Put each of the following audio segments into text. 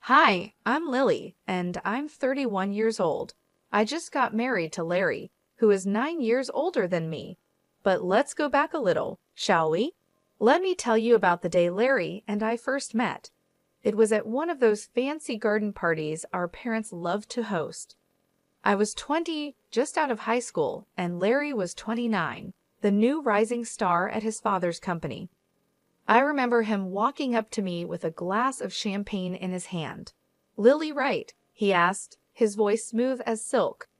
Hi, I'm Lily, and I'm 31 years old. I just got married to Larry, who is 9 years older than me. But let's go back a little, shall we? Let me tell you about the day Larry and I first met. It was at one of those fancy garden parties our parents loved to host. I was 20, just out of high school, and Larry was 29, the new rising star at his father's company. I remember him walking up to me with a glass of champagne in his hand. "Lily Wright?" he asked, his voice smooth as silk.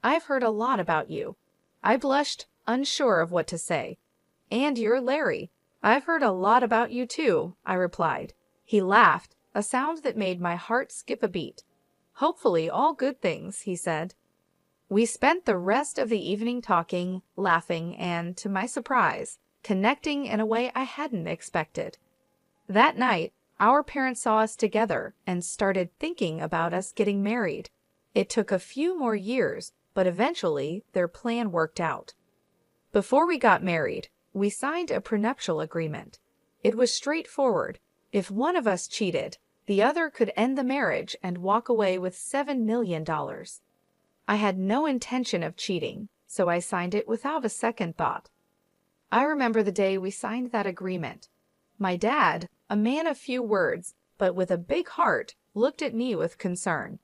"I've heard a lot about you." I blushed, unsure of what to say. "And you're Larry. I've heard a lot about you too," I replied. He laughed, a sound that made my heart skip a beat. "Hopefully all good things," he said. We spent the rest of the evening talking, laughing, and, to my surprise, connecting in a way I hadn't expected. That night, our parents saw us together and started thinking about us getting married. It took a few more years, but eventually their plan worked out. Before we got married, we signed a prenuptial agreement. It was straightforward. If one of us cheated, the other could end the marriage and walk away with $7 million. I had no intention of cheating, so I signed it without a second thought. I remember the day we signed that agreement. My dad, a man of few words, but with a big heart, looked at me with concern.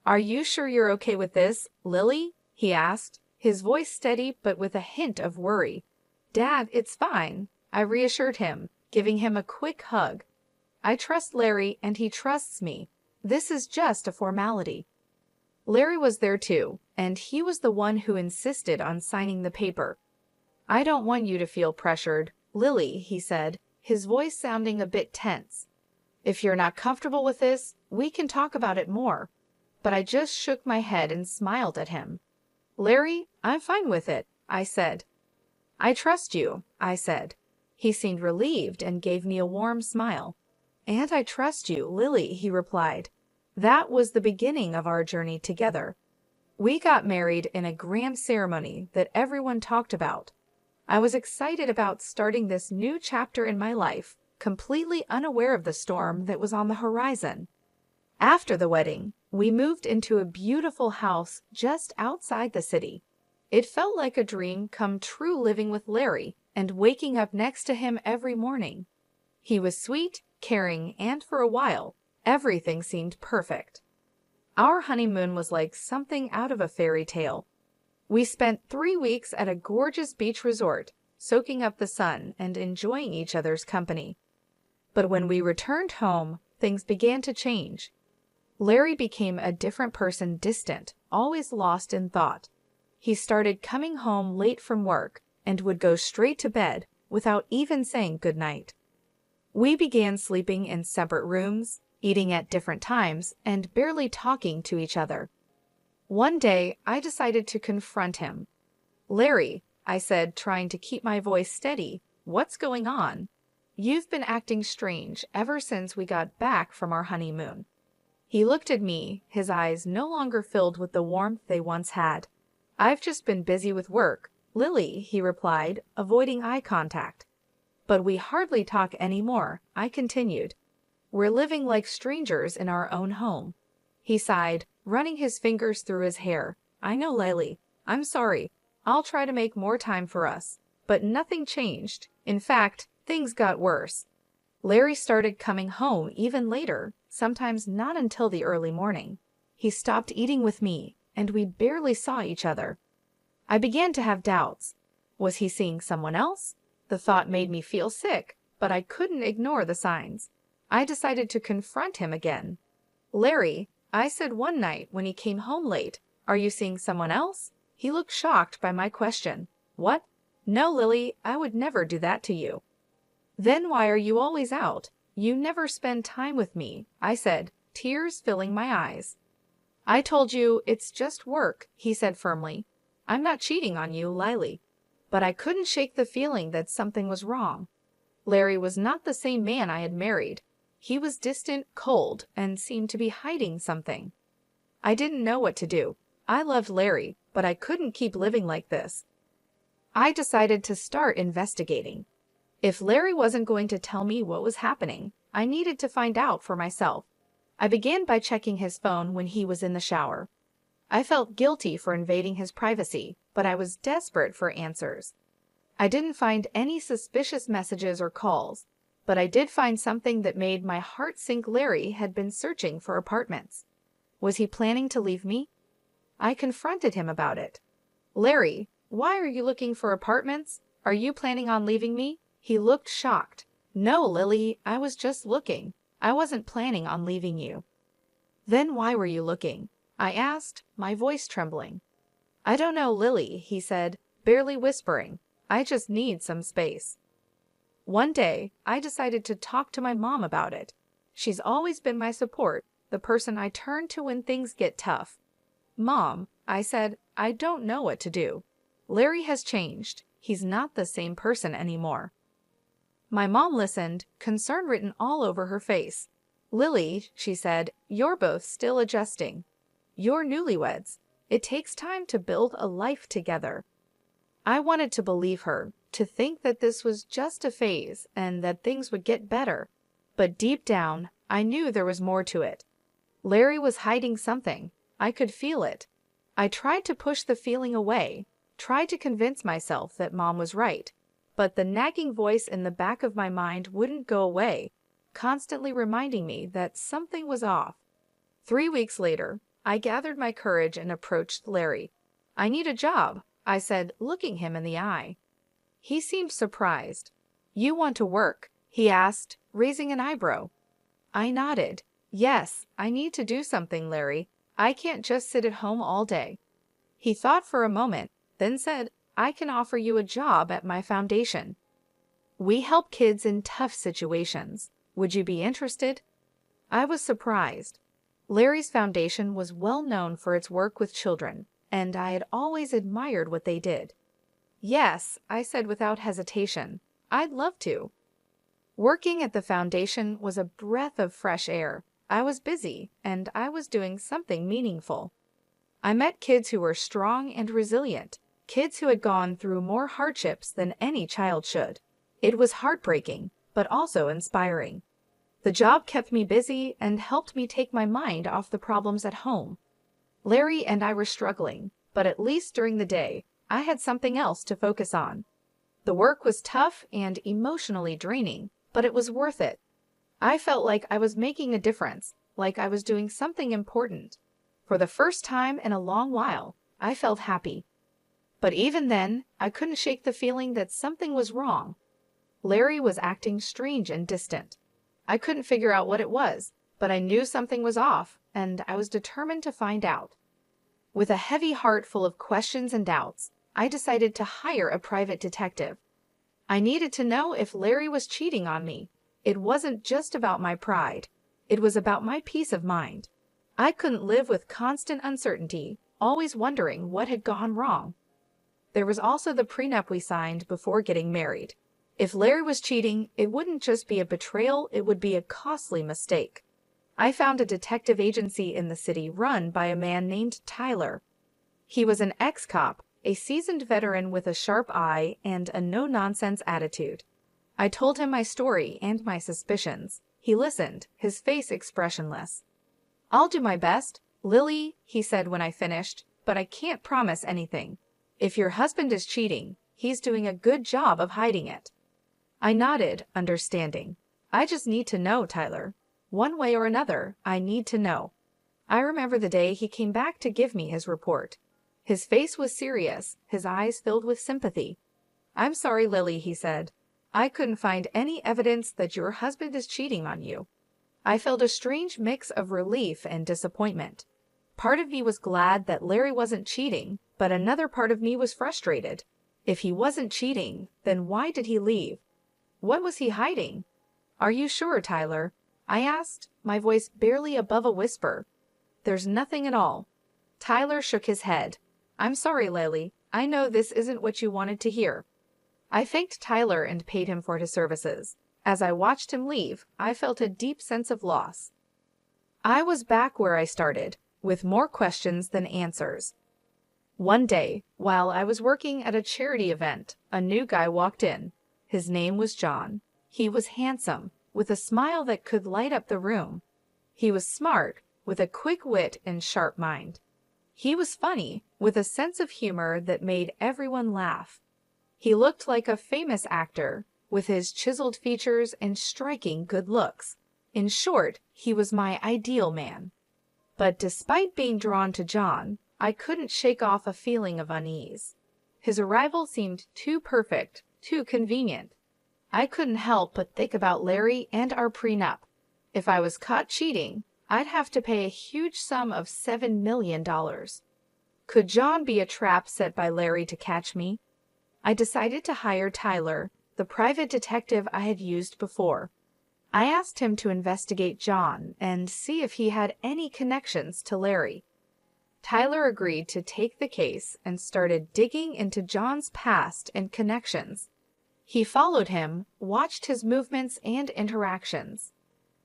"Are you sure you're okay with this, Lily?" he asked, his voice steady but with a hint of worry. "Dad, it's fine," I reassured him, giving him a quick hug. "I trust Larry and he trusts me. This is just a formality." Larry was there too, and he was the one who insisted on signing the paper. "I don't want you to feel pressured, Lily," he said, his voice sounding a bit tense. "If you're not comfortable with this, we can talk about it more." But I just shook my head and smiled at him. "Larry, I'm fine with it," I said. "I trust you," I said. He seemed relieved and gave me a warm smile. "And I trust you, Lily," he replied. That was the beginning of our journey together. We got married in a grand ceremony that everyone talked about. I was excited about starting this new chapter in my life, completely unaware of the storm that was on the horizon. After the wedding, we moved into a beautiful house just outside the city. It felt like a dream come true living with Larry and waking up next to him every morning. He was sweet, caring, and for a while, everything seemed perfect. Our honeymoon was like something out of a fairy tale. We spent 3 weeks at a gorgeous beach resort, soaking up the sun and enjoying each other's company. But when we returned home, things began to change. Larry became a different person, distant, always lost in thought. He started coming home late from work and would go straight to bed without even saying goodnight. We began sleeping in separate rooms, eating at different times, and barely talking to each other. One day, I decided to confront him. "Larry," I said, trying to keep my voice steady, "what's going on? You've been acting strange ever since we got back from our honeymoon." He looked at me, his eyes no longer filled with the warmth they once had. "I've just been busy with work, Lily," he replied, avoiding eye contact. "But we hardly talk anymore," I continued. "We're living like strangers in our own home." He sighed, running his fingers through his hair. "I know, Lily. I'm sorry. I'll try to make more time for us." But nothing changed. In fact, things got worse. Larry started coming home even later, sometimes not until the early morning. He stopped eating with me, and we barely saw each other. I began to have doubts. Was he seeing someone else? The thought made me feel sick, but I couldn't ignore the signs. I decided to confront him again. "Larry," I said one night when he came home late, "are you seeing someone else?" He looked shocked by my question. "What? No, Lily, I would never do that to you." "Then why are you always out? You never spend time with me," I said, tears filling my eyes. "I told you it's just work," he said firmly. "I'm not cheating on you, Lily." But I couldn't shake the feeling that something was wrong. Larry was not the same man I had married. He was distant, cold, and seemed to be hiding something. I didn't know what to do. I loved Larry, but I couldn't keep living like this. I decided to start investigating. If Larry wasn't going to tell me what was happening, I needed to find out for myself. I began by checking his phone when he was in the shower. I felt guilty for invading his privacy, but I was desperate for answers. I didn't find any suspicious messages or calls, but I did find something that made my heart sink. Larry had been searching for apartments. Was he planning to leave me? I confronted him about it. Larry, why are you looking for apartments? Are you planning on leaving me? He looked shocked. No, Lily, I was just looking. I wasn't planning on leaving you. Then why were you looking? I asked, my voice trembling. I don't know, Lily, he said, barely whispering. I just need some space. One day, I decided to talk to my mom about it. She's always been my support, the person I turn to when things get tough. Mom, I said, I don't know what to do. Larry has changed. He's not the same person anymore. My mom listened, concern written all over her face. Lily, she said, you're both still adjusting. You're newlyweds. It takes time to build a life together. I wanted to believe her, to think that this was just a phase and that things would get better. But deep down, I knew there was more to it. Larry was hiding something. I could feel it. I tried to push the feeling away, tried to convince myself that Mom was right, but the nagging voice in the back of my mind wouldn't go away, constantly reminding me that something was off. 3 weeks later, I gathered my courage and approached Larry. I need a job, I said, looking him in the eye. He seemed surprised. You want to work? He asked, raising an eyebrow. I nodded. Yes, I need to do something, Larry. I can't just sit at home all day. He thought for a moment, then said, I can offer you a job at my foundation. We help kids in tough situations. Would you be interested? I was surprised. Larry's foundation was well known for its work with children, and I had always admired what they did. Yes, I said without hesitation. I'd love to. Working at the foundation was a breath of fresh air. I was busy, and I was doing something meaningful. I met kids who were strong and resilient, kids who had gone through more hardships than any child should. It was heartbreaking, but also inspiring. The job kept me busy and helped me take my mind off the problems at home. Larry and I were struggling, but at least during the day, I had something else to focus on. The work was tough and emotionally draining, but it was worth it. I felt like I was making a difference, like I was doing something important. For the first time in a long while, I felt happy. But even then, I couldn't shake the feeling that something was wrong. Larry was acting strange and distant. I couldn't figure out what it was, but I knew something was off, and I was determined to find out. With a heavy heart full of questions and doubts, I decided to hire a private detective. I needed to know if Larry was cheating on me. It wasn't just about my pride. It was about my peace of mind. I couldn't live with constant uncertainty, always wondering what had gone wrong. There was also the prenup we signed before getting married. If Larry was cheating, it wouldn't just be a betrayal, it would be a costly mistake. I found a detective agency in the city run by a man named Tyler. He was an ex-cop, a seasoned veteran with a sharp eye and a no-nonsense attitude. I told him my story and my suspicions. He listened, his face expressionless. I'll do my best, Lily, he said when I finished, but I can't promise anything. If your husband is cheating, he's doing a good job of hiding it. I nodded, understanding. I just need to know, Tyler. One way or another, I need to know. I remember the day he came back to give me his report. His face was serious, his eyes filled with sympathy. I'm sorry, Lily, he said. I couldn't find any evidence that your husband is cheating on you. I felt a strange mix of relief and disappointment. Part of me was glad that Larry wasn't cheating, but another part of me was frustrated. If he wasn't cheating, then why did he leave? What was he hiding? Are you sure, Tyler? I asked, my voice barely above a whisper. There's nothing at all. Tyler shook his head. I'm sorry, Lily. I know this isn't what you wanted to hear. I thanked Tyler and paid him for his services. As I watched him leave, I felt a deep sense of loss. I was back where I started, with more questions than answers. One day, while I was working at a charity event, a new guy walked in. His name was John. He was handsome, with a smile that could light up the room. He was smart, with a quick wit and sharp mind. He was funny, with a sense of humor that made everyone laugh. He looked like a famous actor, with his chiseled features and striking good looks. In short, he was my ideal man. But despite being drawn to John, I couldn't shake off a feeling of unease. His arrival seemed too perfect, too convenient. I couldn't help but think about Larry and our prenup. If I was caught cheating, I'd have to pay a huge sum of $7 million. Could John be a trap set by Larry to catch me? I decided to hire Tyler, the private detective I had used before. I asked him to investigate John and see if he had any connections to Larry. Tyler agreed to take the case and started digging into John's past and connections. He followed him, watched his movements and interactions.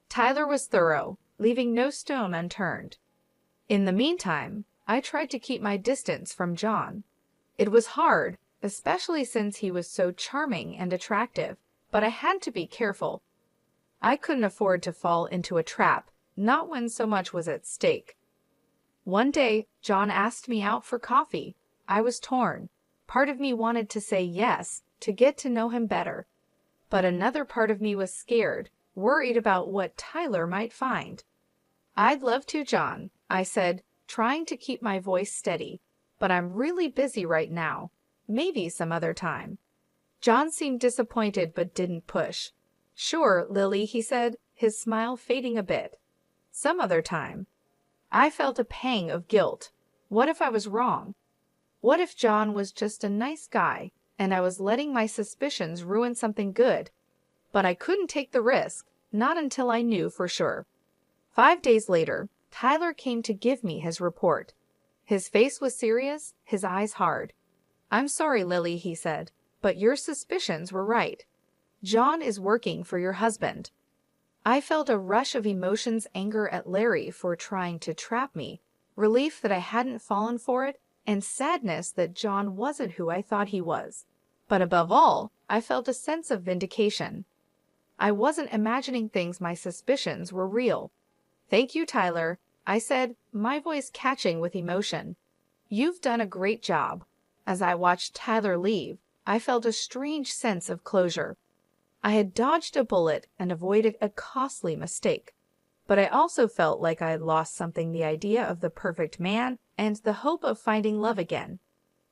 Tyler was thorough, leaving no stone unturned. In the meantime, I tried to keep my distance from John. It was hard, especially since he was so charming and attractive, but I had to be careful. I couldn't afford to fall into a trap, not when so much was at stake. One day, John asked me out for coffee. I was torn. Part of me wanted to say yes, to get to know him better. But another part of me was scared, worried about what Tyler might find. "I'd love to, John," I said, trying to keep my voice steady, "but I'm really busy right now. Maybe some other time." John seemed disappointed but didn't push. "Sure, Lily," he said, his smile fading a bit. "Some other time." I felt a pang of guilt. What if I was wrong? What if John was just a nice guy, and I was letting my suspicions ruin something good? But I couldn't take the risk, not until I knew for sure. 5 days later, Tyler came to give me his report. His face was serious, his eyes hard. "I'm sorry, Lily," he said, "but your suspicions were right. John is working for your husband." I felt a rush of emotions, anger at Larry for trying to trap me, relief that I hadn't fallen for it, and sadness that John wasn't who I thought he was. But above all, I felt a sense of vindication. I wasn't imagining things, my suspicions were real. "Thank you, Tyler," I said, my voice catching with emotion. "You've done a great job." As I watched Tyler leave, I felt a strange sense of closure. I had dodged a bullet and avoided a costly mistake. But I also felt like I had lost something, the idea of the perfect man and the hope of finding love again.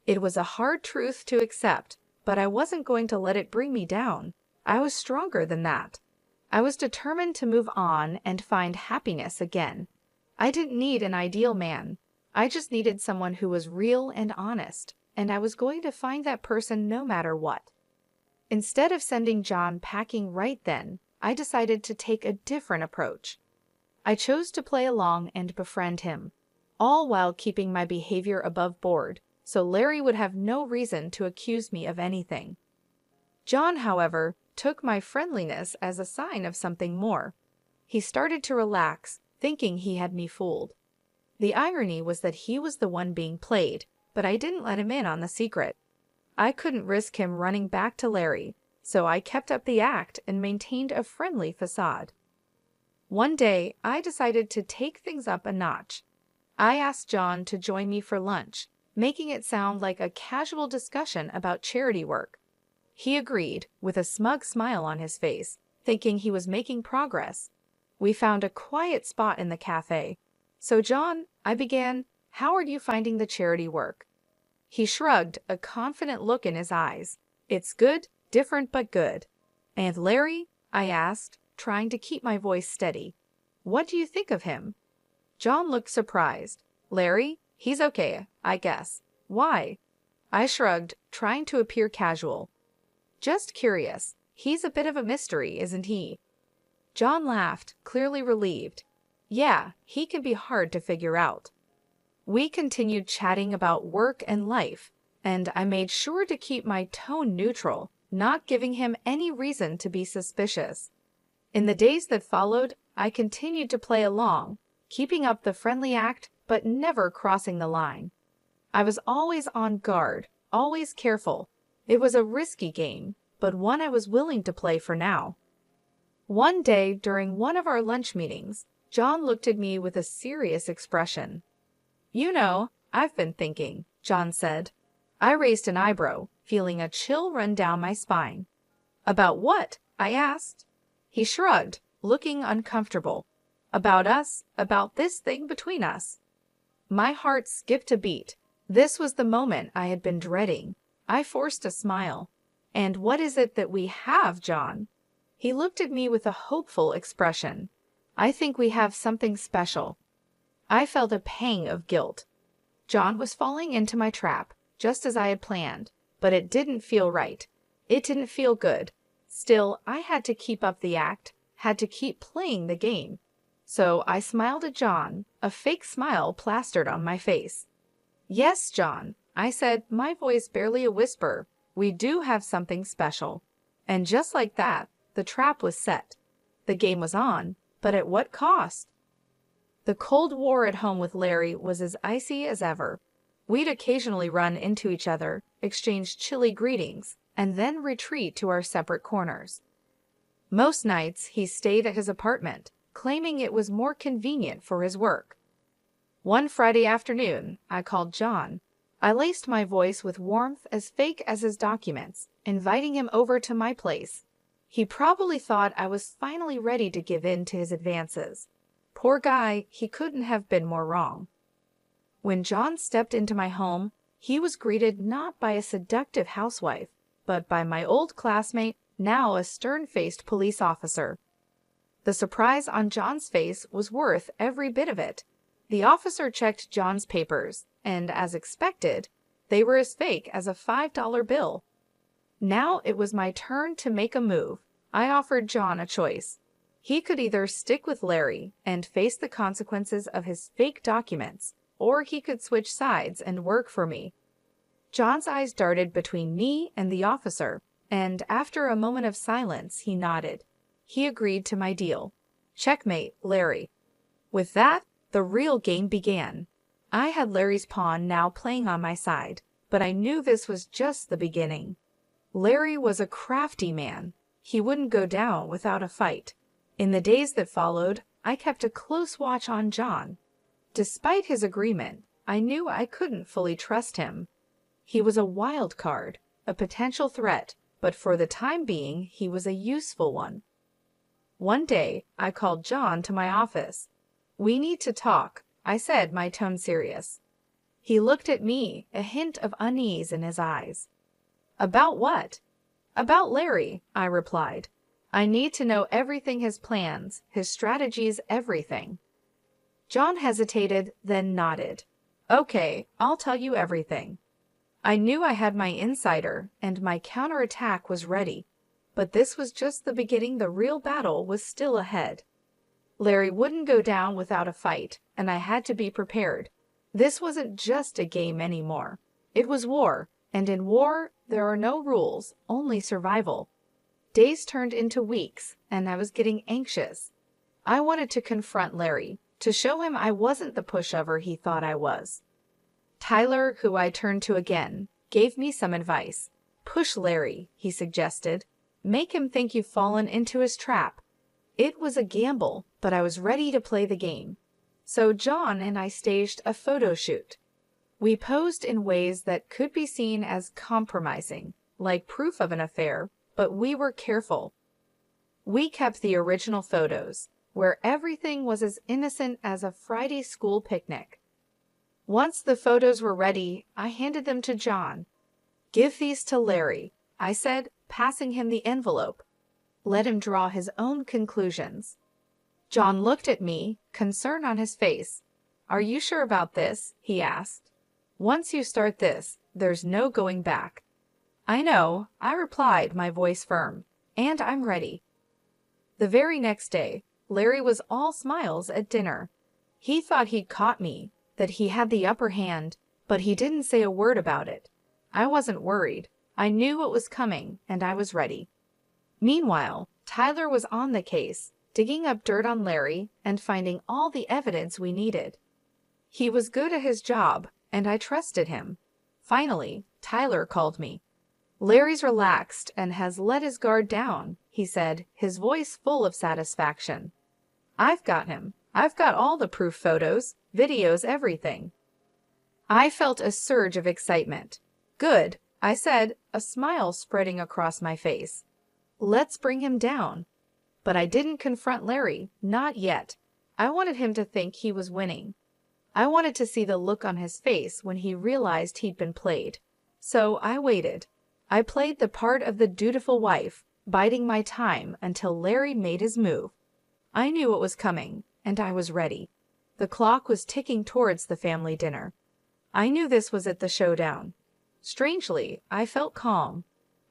It was a hard truth to accept, but I wasn't going to let it bring me down. I was stronger than that. I was determined to move on and find happiness again. I didn't need an ideal man. I just needed someone who was real and honest, and I was going to find that person no matter what. Instead of sending John packing right then, I decided to take a different approach. I chose to play along and befriend him, all while keeping my behavior above board, so Larry would have no reason to accuse me of anything. John, however, took my friendliness as a sign of something more. He started to relax, thinking he had me fooled. The irony was that he was the one being played, but I didn't let him in on the secret. I couldn't risk him running back to Larry, so I kept up the act and maintained a friendly facade. One day, I decided to take things up a notch. I asked John to join me for lunch, making it sound like a casual discussion about charity work. He agreed, with a smug smile on his face, thinking he was making progress. We found a quiet spot in the cafe. "So, John," I began, "how are you finding the charity work?" He shrugged, a confident look in his eyes. "It's good, different but good." "And Larry?" I asked, trying to keep my voice steady. "What do you think of him?" John looked surprised. "Larry? He's okay, I guess. Why?" I shrugged, trying to appear casual. "Just curious. He's a bit of a mystery, isn't he?" John laughed, clearly relieved. "Yeah, he can be hard to figure out." We continued chatting about work and life, and I made sure to keep my tone neutral, not giving him any reason to be suspicious. In the days that followed, I continued to play along, keeping up the friendly act but never crossing the line. I was always on guard, always careful. It was a risky game, but one I was willing to play for now. One day during one of our lunch meetings, John looked at me with a serious expression. "You know, I've been thinking," John said. I raised an eyebrow, feeling a chill run down my spine. "About what?" I asked. He shrugged, looking uncomfortable. "About us, about this thing between us." My heart skipped a beat. This was the moment I had been dreading. I forced a smile. "And what is it that we have, John?" He looked at me with a hopeful expression. "I think we have something special." I felt a pang of guilt. John was falling into my trap, just as I had planned, but it didn't feel right. It didn't feel good. Still, I had to keep up the act, had to keep playing the game. So I smiled at John, a fake smile plastered on my face. "Yes, John," I said, my voice barely a whisper, "we do have something special." And just like that, the trap was set. The game was on, but at what cost? The Cold War at home with Larry was as icy as ever. We'd occasionally run into each other, exchange chilly greetings, and then retreat to our separate corners. Most nights he stayed at his apartment, claiming it was more convenient for his work. One Friday afternoon, I called John. I laced my voice with warmth as fake as his documents, inviting him over to my place. He probably thought I was finally ready to give in to his advances. Poor guy, he couldn't have been more wrong. When John stepped into my home, he was greeted not by a seductive housewife, but by my old classmate, now a stern-faced police officer. The surprise on John's face was worth every bit of it. The officer checked John's papers, and as expected, they were as fake as a $5 bill. Now it was my turn to make a move. I offered John a choice. He could either stick with Larry and face the consequences of his fake documents, or he could switch sides and work for me. John's eyes darted between me and the officer, and after a moment of silence, he nodded. He agreed to my deal. Checkmate, Larry. With that, the real game began. I had Larry's pawn now playing on my side, but I knew this was just the beginning. Larry was a crafty man. He wouldn't go down without a fight. In the days that followed, I kept a close watch on John. Despite his agreement, I knew I couldn't fully trust him. He was a wild card, a potential threat, but for the time being, he was a useful one. One day, I called John to my office. "We need to talk," I said, my tone serious. He looked at me, a hint of unease in his eyes. "About what?" "About Larry," I replied. "I need to know everything, his plans, his strategies, everything." John hesitated, then nodded. "Okay, I'll tell you everything." I knew I had my insider, and my counterattack was ready. But this was just the beginning. The real battle was still ahead. Larry wouldn't go down without a fight, and I had to be prepared. This wasn't just a game anymore. It was war, and in war, there are no rules, only survival. Days turned into weeks, and I was getting anxious. I wanted to confront Larry, to show him I wasn't the pushover he thought I was. Tyler, who I turned to again, gave me some advice. "Push Larry," he suggested. "Make him think you've fallen into his trap." It was a gamble, but I was ready to play the game. So John and I staged a photo shoot. We posed in ways that could be seen as compromising, like proof of an affair, but we were careful. We kept the original photos, where everything was as innocent as a Friday school picnic. Once the photos were ready, I handed them to John. "Give these to Larry," I said, passing him the envelope. "Let him draw his own conclusions." John looked at me, concern on his face. "Are you sure about this?" he asked. "Once you start this, there's no going back." "I know," I replied, my voice firm, "and I'm ready." The very next day, Larry was all smiles at dinner. He thought he'd caught me, that he had the upper hand, but he didn't say a word about it. I wasn't worried. I knew what was coming, and I was ready. Meanwhile, Tyler was on the case, digging up dirt on Larry and finding all the evidence we needed. He was good at his job, and I trusted him. Finally, Tyler called me. "Larry's relaxed and has let his guard down," he said, his voice full of satisfaction. "I've got him. I've got all the proof photos, videos, everything. I felt a surge of excitement. Good, I said, a smile spreading across my face. Let's bring him down. But I didn't confront Larry, not yet. I wanted him to think he was winning. I wanted to see the look on his face when he realized he'd been played. So I waited. I played the part of the dutiful wife, biding my time until Larry made his move. I knew what was coming, and I was ready. The clock was ticking towards the family dinner. I knew this was it, the showdown. Strangely, I felt calm.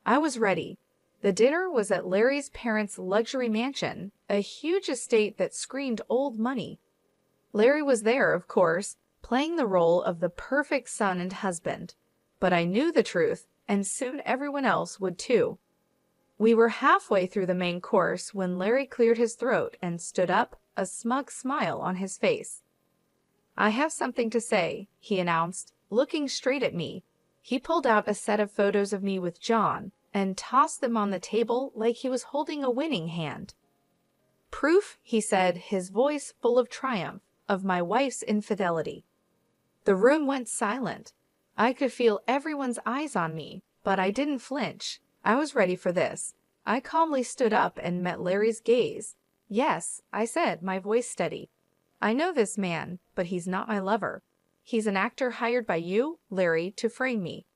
I was ready. The dinner was at Larry's parents' luxury mansion, a huge estate that screamed old money. Larry was there, of course, playing the role of the perfect son and husband. But I knew the truth, and soon everyone else would too. We were halfway through the main course when Larry cleared his throat and stood up, a smug smile on his face. I have something to say, he announced, looking straight at me. He pulled out a set of photos of me with John and tossed them on the table like he was holding a winning hand. Proof, he said, his voice full of triumph, of my wife's infidelity. The room went silent. I could feel everyone's eyes on me, but I didn't flinch. I was ready for this. I calmly stood up and met Larry's gaze. Yes, I said, my voice steady. I know this man, but he's not my lover. He's an actor hired by you, Larry, to frame me.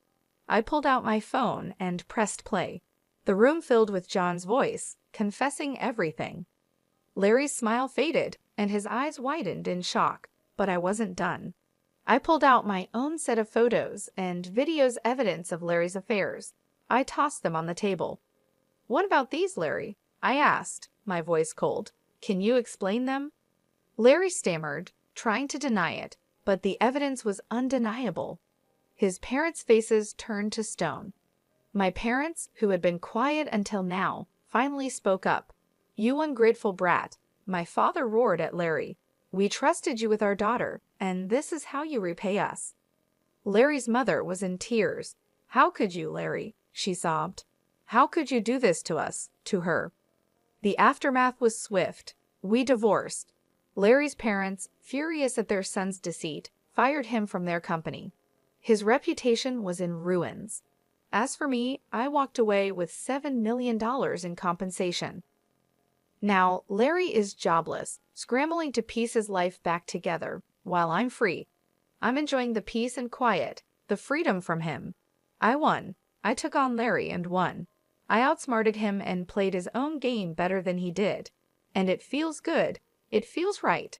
I pulled out my phone and pressed play. The room filled with John's voice, confessing everything. Larry's smile faded, and his eyes widened in shock, but I wasn't done. I pulled out my own set of photos and videos evidence of Larry's affairs. I tossed them on the table. What about these, Larry? I asked, my voice cold. Can you explain them? Larry stammered, trying to deny it, but the evidence was undeniable. His parents' faces turned to stone. My parents, who had been quiet until now, finally spoke up. You ungrateful brat, my father roared at Larry. We trusted you with our daughter, and this is how you repay us. Larry's mother was in tears. How could you, Larry? She sobbed. How could you do this to us, to her? The aftermath was swift. We divorced. Larry's parents, furious at their son's deceit, fired him from their company. His reputation was in ruins. As for me, I walked away with $7 million in compensation. Now, Larry is jobless, scrambling to piece his life back together, while I'm free. I'm enjoying the peace and quiet, the freedom from him. I won. I took on Larry and won. I outsmarted him and played his own game better than he did. And it feels good. It feels right.